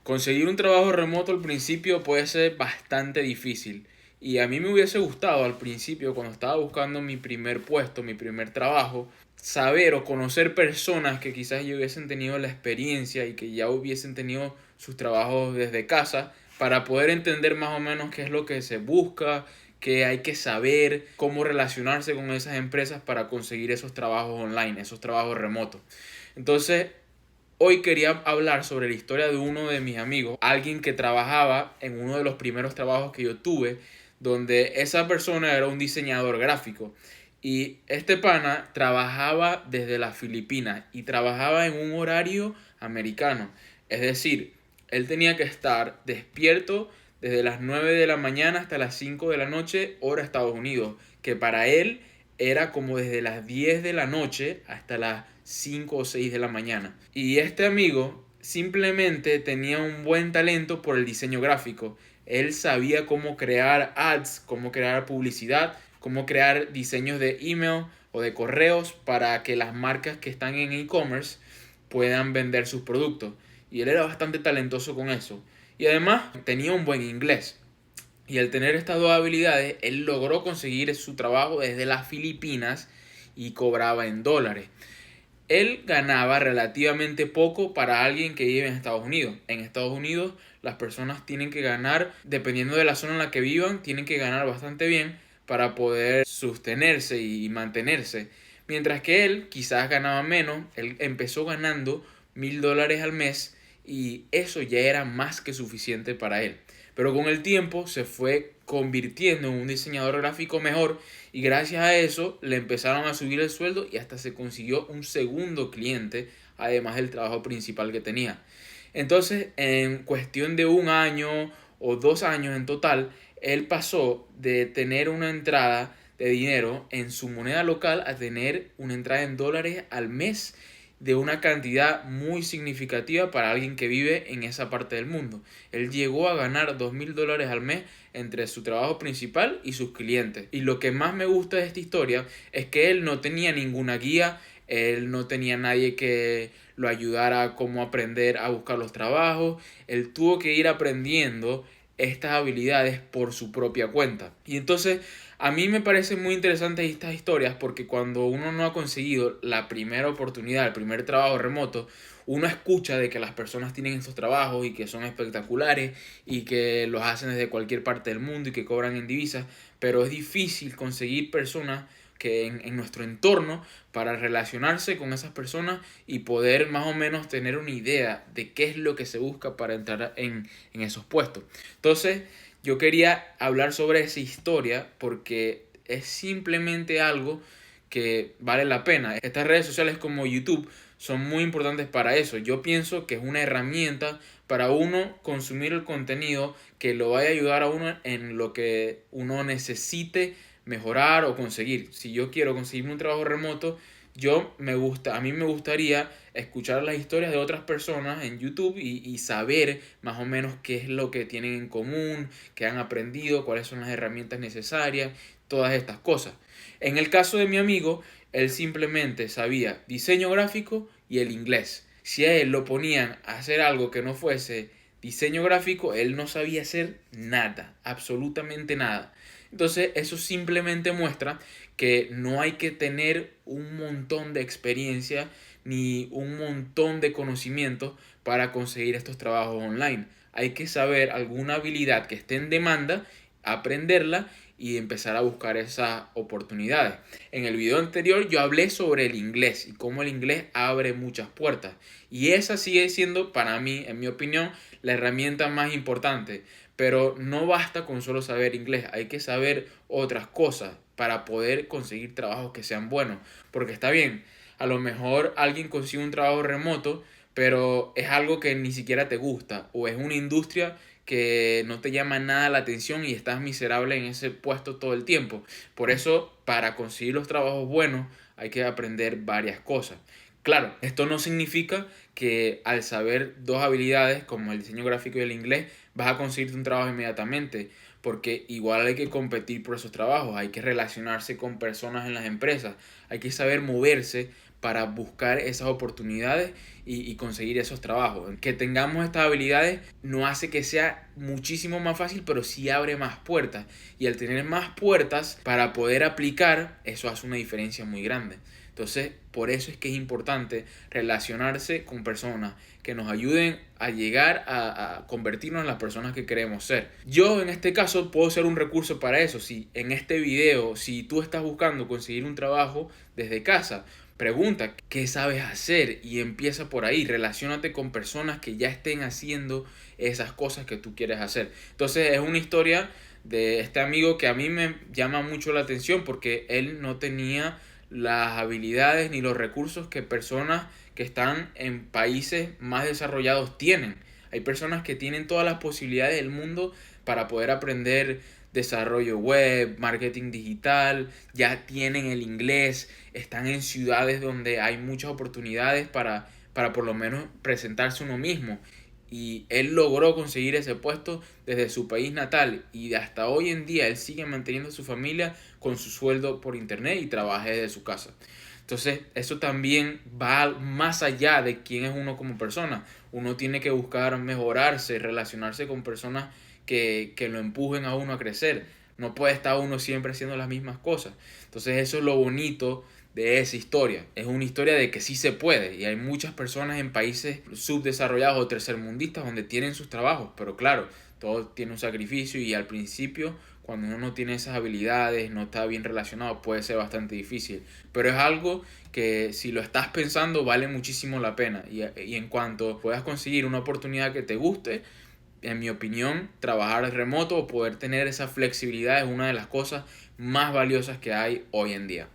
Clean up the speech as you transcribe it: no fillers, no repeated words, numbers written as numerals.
Conseguir un trabajo remoto al principio puede ser bastante difícil. Y a mí me hubiese gustado al principio, cuando estaba buscando mi primer puesto, mi primer trabajo, saber o conocer personas que quizás ya hubiesen tenido la experiencia y que ya hubiesen tenido sus trabajos desde casa para poder entender más o menos qué es lo que se busca, qué hay que saber, cómo relacionarse con esas empresas para conseguir esos trabajos online, esos trabajos remotos. Entonces, hoy quería hablar sobre la historia de uno de mis amigos, alguien que trabajaba en uno de los primeros trabajos que yo tuve, donde esa persona era un diseñador gráfico. Y este pana trabajaba desde las Filipinas y trabajaba en un horario americano. Es decir, él tenía que estar despierto desde las 9 de la mañana hasta las 5 de la noche, hora Estados Unidos, que para él era como desde las 10 de la noche hasta las 5 o 6 de la mañana. Y este amigo simplemente tenía un buen talento por el diseño gráfico. Él sabía cómo crear ads, cómo crear publicidad, cómo crear diseños de email o de correos para que las marcas que están en e-commerce puedan vender sus productos. Y él era bastante talentoso con eso. Y además tenía un buen inglés. Y al tener estas dos habilidades, él logró conseguir su trabajo desde las Filipinas y cobraba en dólares. Él ganaba relativamente poco para alguien que vive en Estados Unidos. En Estados Unidos las personas tienen que ganar, dependiendo de la zona en la que vivan, tienen que ganar bastante bien para poder sostenerse y mantenerse. Mientras que él quizás ganaba menos, él empezó ganando $1,000 al mes y eso ya era más que suficiente para él. Pero con el tiempo se fue convirtiendo en un diseñador gráfico mejor y gracias a eso le empezaron a subir el sueldo y hasta se consiguió un segundo cliente, además del trabajo principal que tenía. Entonces, en cuestión de un año o 2 años en total, él pasó de tener una entrada de dinero en su moneda local a tener una entrada en dólares al mes de una cantidad muy significativa para alguien que vive en esa parte del mundo. Él llegó a ganar $2,000 al mes entre su trabajo principal y sus clientes. Y lo que más me gusta de esta historia es que él no tenía ninguna guía, él no tenía nadie que lo ayudara a cómo aprender a buscar los trabajos, él tuvo que ir aprendiendo estas habilidades por su propia cuenta. Y entonces a mí me parecen muy interesantes estas historias porque cuando uno no ha conseguido la primera oportunidad, el primer trabajo remoto, uno escucha de que las personas tienen estos trabajos y que son espectaculares y que los hacen desde cualquier parte del mundo y que cobran en divisas, pero es difícil conseguir personas que en nuestro entorno para relacionarse con esas personas y poder más o menos tener una idea de qué es lo que se busca para entrar en esos puestos. Entonces, yo quería hablar sobre esa historia porque es simplemente algo que vale la pena. Estas redes sociales como YouTube son muy importantes para eso. Yo pienso que es una herramienta para uno consumir el contenido que lo vaya a ayudar a uno en lo que uno necesite mejorar o conseguir. Si yo quiero conseguirme un trabajo remoto, a mí me gustaría escuchar las historias de otras personas en YouTube y saber más o menos qué es lo que tienen en común, qué han aprendido, cuáles son las herramientas necesarias, todas estas cosas. En el caso de mi amigo, él simplemente sabía diseño gráfico y el inglés. Si a él lo ponían a hacer algo que no fuese diseño gráfico, él no sabía hacer nada, absolutamente nada. Entonces eso simplemente muestra que no hay que tener un montón de experiencia ni un montón de conocimiento para conseguir estos trabajos online. Hay que saber alguna habilidad que esté en demanda, aprenderla y empezar a buscar esas oportunidades. En el video anterior yo hablé sobre el inglés y cómo el inglés abre muchas puertas. Y esa sigue siendo para mí, en mi opinión, la herramienta más importante. Pero no basta con solo saber inglés, hay que saber otras cosas para poder conseguir trabajos que sean buenos. Porque está bien, a lo mejor alguien consigue un trabajo remoto, pero es algo que ni siquiera te gusta o es una industria que no te llama nada la atención y estás miserable en ese puesto todo el tiempo. Por eso, para conseguir los trabajos buenos, hay que aprender varias cosas. Claro, esto no significa que al saber dos habilidades como el diseño gráfico y el inglés vas a conseguirte un trabajo inmediatamente, porque igual hay que competir por esos trabajos, hay que relacionarse con personas en las empresas, hay que saber moverse para buscar esas oportunidades y conseguir esos trabajos. Que tengamos estas habilidades no hace que sea muchísimo más fácil, pero sí abre más puertas. Y al tener más puertas para poder aplicar, eso hace una diferencia muy grande. Entonces, por eso es que es importante relacionarse con personas que nos ayuden a llegar a convertirnos en las personas que queremos ser. Yo en este caso puedo ser un recurso para eso. Si en este video, si tú estás buscando conseguir un trabajo desde casa, pregunta qué sabes hacer y empieza por ahí. Relaciónate con personas que ya estén haciendo esas cosas que tú quieres hacer. Entonces es una historia de este amigo que a mí me llama mucho la atención porque él no tenía las habilidades ni los recursos que personas que están en países más desarrollados tienen. Hay personas que tienen todas las posibilidades del mundo para poder aprender desarrollo web, marketing digital, ya tienen el inglés, están en ciudades donde hay muchas oportunidades para por lo menos presentarse uno mismo. Y él logró conseguir ese puesto desde su país natal y hasta hoy en día él sigue manteniendo a su familia con su sueldo por internet y trabaja desde su casa. Entonces eso también va más allá de quién es uno como persona. Uno tiene que buscar mejorarse, relacionarse con personas que lo empujen a uno a crecer. No puede estar uno siempre haciendo las mismas cosas. Entonces eso es lo bonito de esa historia. Es una historia de que sí se puede y hay muchas personas en países subdesarrollados o tercermundistas donde tienen sus trabajos, pero claro, todo tiene un sacrificio y al principio cuando uno no tiene esas habilidades, no está bien relacionado, puede ser bastante difícil. Pero es algo que si lo estás pensando vale muchísimo la pena y en cuanto puedas conseguir una oportunidad que te guste, en mi opinión, trabajar remoto o poder tener esa flexibilidad es una de las cosas más valiosas que hay hoy en día.